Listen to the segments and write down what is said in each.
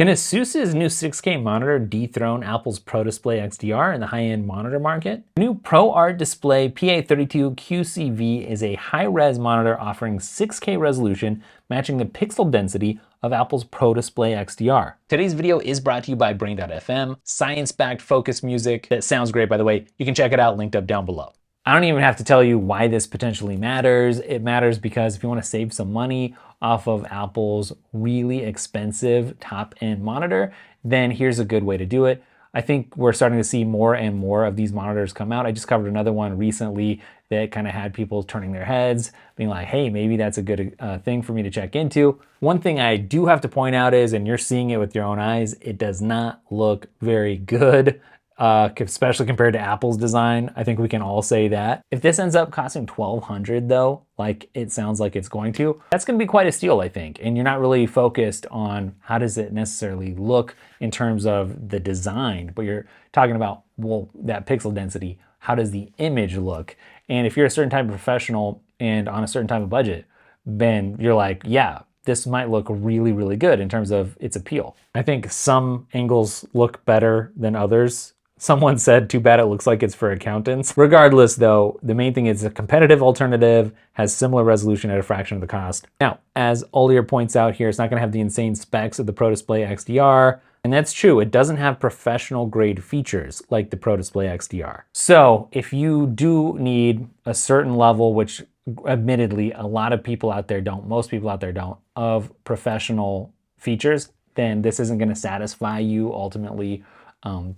Can Asus's new 6K monitor dethrone Apple's ProDisplay XDR in the high-end monitor market? The new ProArt Display PA32QCV is a high-res monitor offering 6K resolution, matching the pixel density of Apple's ProDisplay XDR. Today's video is brought to you by Brain.fm, science-backed focus music that sounds great, by the way. You can check it out, linked up down below. I don't even have to tell you why this potentially matters. It matters because if you want to save some money off of Apple's really expensive top-end monitor, then here's a good way to do it. I think we're starting to see more and more of these monitors come out. I just covered another one recently that kind of had people turning their heads, being like, hey, maybe that's a good thing for me to check into. One thing I do have to point out is, and you're seeing it with your own eyes, it does not look very good. Especially compared to Apple's design. I think we can all say that. If this ends up costing $1,200 though, like it sounds like it's going to, that's gonna be quite a steal, I think. And you're not really focused on how does it necessarily look in terms of the design, but you're talking about, well, that pixel density, how does the image look? And if you're a certain type of professional and on a certain type of budget, then you're like, yeah, this might look really, really good in terms of its appeal. I think some angles look better than others. Someone said, too bad it looks like it's for accountants. Regardless though, the main thing is a competitive alternative, has similar resolution at a fraction of the cost. Now, as Olier points out here, it's not gonna have the insane specs of the ProDisplay XDR, and that's true, it doesn't have professional grade features like the ProDisplay XDR. So if you do need a certain level, which admittedly a lot of people out there don't, most people out there don't, of professional features, then this isn't gonna satisfy you ultimately.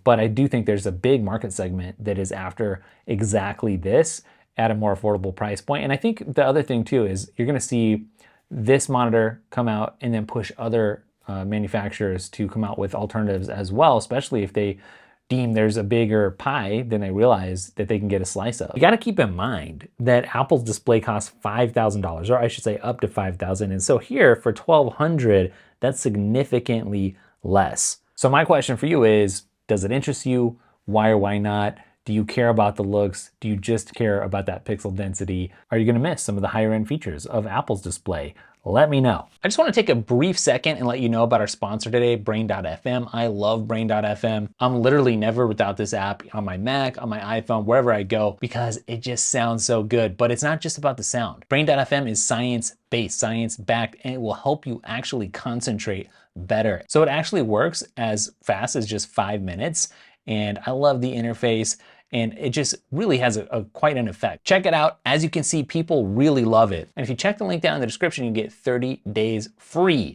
But I do think there's a big market segment that is after exactly this at a more affordable price point. And I think the other thing too is you're gonna see this monitor come out and then push other manufacturers to come out with alternatives as well, especially if they deem there's a bigger pie than they realize that they can get a slice of. You gotta keep in mind that Apple's display costs $5,000, or I should say up to $5,000. And so here for $1,200, that's significantly less. So my question for you is, does it interest you? Why or why not? Do you care about the looks? Do you just care about that pixel density? Are you gonna miss some of the higher end features of Apple's display? Let me know. I just wanna take a brief second and let you know about our sponsor today, Brain.fm. I love Brain.fm. I'm literally never without this app on my Mac, on my iPhone, wherever I go, because it just sounds so good. But it's not just about the sound. Brain.fm is science-based, science-backed, and it will help you actually concentrate better. So it actually works as fast as just 5 minutes. And I love the interface, and it just really has quite an effect. Check it out. As you can see, people really love it. And if you check the link down in the description, you get 30 days free.